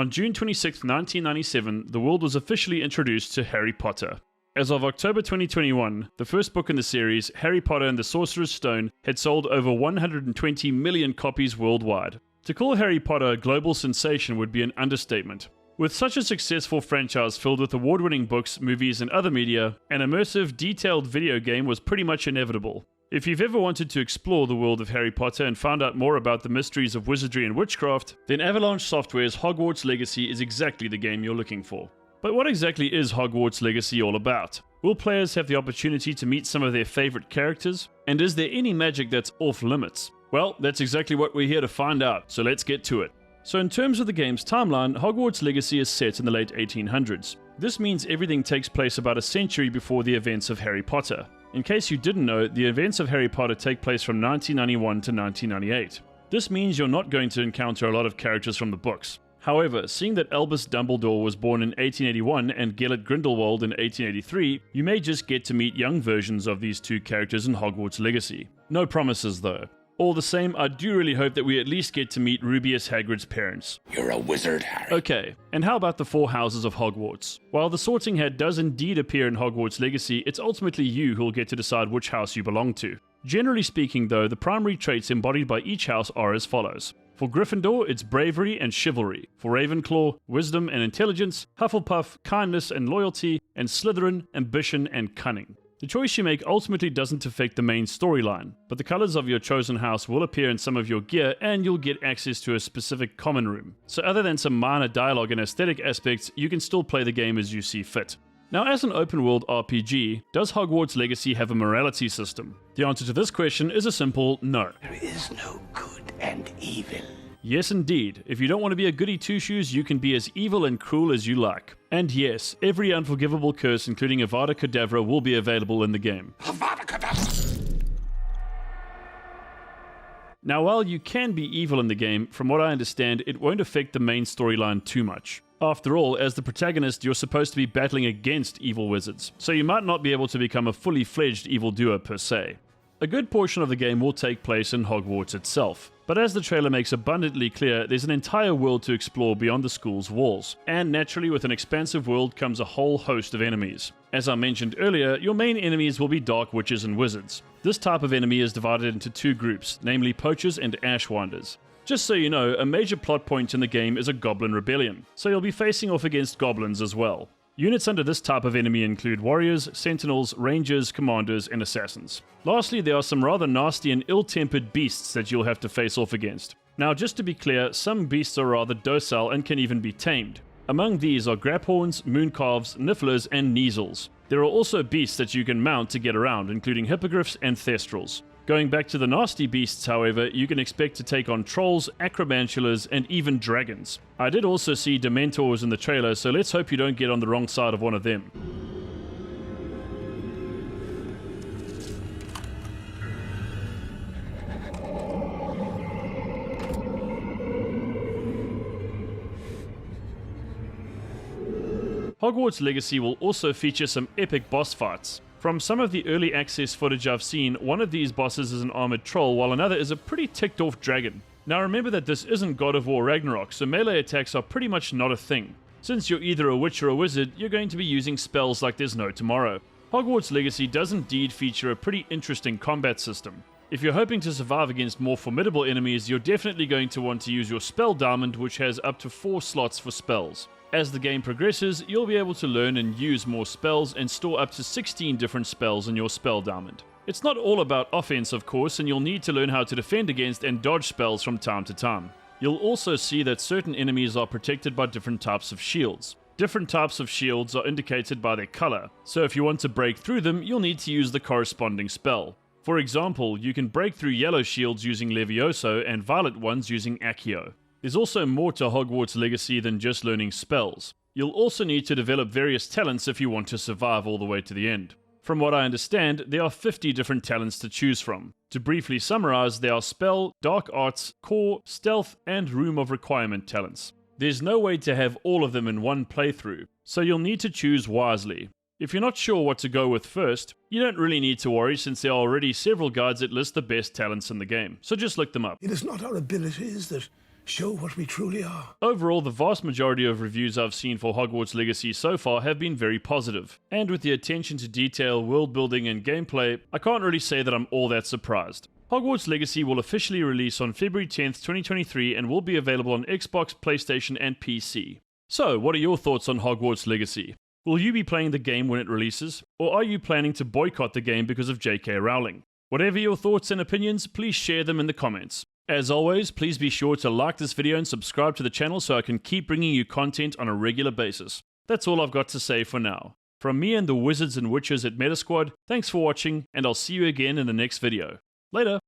On June 26, 1997, the world was officially introduced to Harry Potter. As of October 2021, the first book in the series, Harry Potter and the Sorcerer's Stone, had sold over 120 million copies worldwide. To call Harry Potter a global sensation would be an understatement. With such a successful franchise filled with award-winning books, movies, and other media, an immersive, detailed video game was pretty much inevitable. If you've ever wanted to explore the world of Harry Potter and found out more about the mysteries of wizardry and witchcraft, then Avalanche Software's Hogwarts Legacy is exactly the game you're looking for. But what exactly is Hogwarts Legacy all about? Will players have the opportunity to meet some of their favorite characters? And is there any magic that's off limits? Well, that's exactly what we're here to find out, so let's get to it. So in terms of the game's timeline, Hogwarts Legacy is set in the late 1800s. This means everything takes place about a century before the events of Harry Potter. In case you didn't know, the events of Harry Potter take place from 1991 to 1998. This means you're not going to encounter a lot of characters from the books. However, seeing that Albus Dumbledore was born in 1881 and Gellert Grindelwald in 1883, you may just get to meet young versions of these two characters in Hogwarts Legacy. No promises though. All the same, I do really hope that we at least get to meet Rubeus Hagrid's parents. You're a wizard, Harry. Okay, and how about the four houses of Hogwarts? While the Sorting Hat does indeed appear in Hogwarts Legacy, it's ultimately you who'll get to decide which house you belong to. Generally speaking though, the primary traits embodied by each house are as follows. For Gryffindor, it's bravery and chivalry. For Ravenclaw, wisdom and intelligence. Hufflepuff, kindness and loyalty. And Slytherin, ambition and cunning. The choice you make ultimately doesn't affect the main storyline, but the colors of your chosen house will appear in some of your gear and you'll get access to a specific common room. So other than some minor dialogue and aesthetic aspects, you can still play the game as you see fit. Now, as an open-world RPG, does Hogwarts Legacy have a morality system? The answer to this question is a simple no. There is no good and evil. Yes indeed, if you don't want to be a goody two-shoes, you can be as evil and cruel as you like. And yes, every unforgivable curse including Avada Kedavra will be available in the game. Avada Kedavra! Now while you can be evil in the game, from what I understand, it won't affect the main storyline too much. After all, as the protagonist, you're supposed to be battling against evil wizards, so you might not be able to become a fully fledged evildoer per se. A good portion of the game will take place in Hogwarts itself, but as the trailer makes abundantly clear, there's an entire world to explore beyond the school's walls, and naturally with an expansive world comes a whole host of enemies. As I mentioned earlier, your main enemies will be dark witches and wizards. This type of enemy is divided into two groups, namely poachers and ashwinders. Just so you know, a major plot point in the game is a goblin rebellion, so you'll be facing off against goblins as well. Units under this type of enemy include warriors, sentinels, rangers, commanders, and assassins. Lastly, there are some rather nasty and ill-tempered beasts that you'll have to face off against. Now, just to be clear, some beasts are rather docile and can even be tamed. Among these are grabhorns, mooncalves, nifflers, and neasels. There are also beasts that you can mount to get around, including hippogriffs and thestrals. Going back to the nasty beasts, however, you can expect to take on trolls, acromantulas, and even dragons. I did also see dementors in the trailer, so let's hope you don't get on the wrong side of one of them. Hogwarts Legacy will also feature some epic boss fights. From some of the early access footage I've seen, one of these bosses is an armored troll, while another is a pretty ticked off dragon. Now remember that this isn't God of War Ragnarok, so melee attacks are pretty much not a thing. Since you're either a witch or a wizard, you're going to be using spells like there's no tomorrow. Hogwarts Legacy does indeed feature a pretty interesting combat system. If you're hoping to survive against more formidable enemies, you're definitely going to want to use your spell diamond, which has up to 4 slots for spells. As the game progresses, you'll be able to learn and use more spells and store up to 16 different spells in your spell diamond. It's not all about offense, of course, and you'll need to learn how to defend against and dodge spells from time to time. You'll also see that certain enemies are protected by different types of shields. Different types of shields are indicated by their color, so if you want to break through them, you'll need to use the corresponding spell. For example, you can break through yellow shields using Levioso and violet ones using Accio. There's also more to Hogwarts Legacy than just learning spells. You'll also need to develop various talents if you want to survive all the way to the end. From what I understand, there are 50 different talents to choose from. To briefly summarize, there are Spell, Dark Arts, Core, Stealth, and Room of Requirement talents. There's no way to have all of them in one playthrough, so you'll need to choose wisely. If you're not sure what to go with first, you don't really need to worry since there are already several guides that list the best talents in the game, so just look them up. It is not our abilities that Show what we truly are. Overall, the vast majority of reviews I've seen for Hogwarts Legacy so far have been very positive, and with the attention to detail, world building and gameplay, I can't really say that I'm all that surprised. Hogwarts Legacy will officially release on February 10th, 2023 and will be available on Xbox, PlayStation and PC. So, what are your thoughts on Hogwarts Legacy? Will you be playing the game when it releases, or are you planning to boycott the game because of J.K. Rowling? Whatever your thoughts and opinions, please share them in the comments. As always, please be sure to like this video and subscribe to the channel so I can keep bringing you content on a regular basis. That's all I've got to say for now. From me and the wizards and witches at Metasquad, thanks for watching, and I'll see you again in the next video. Later!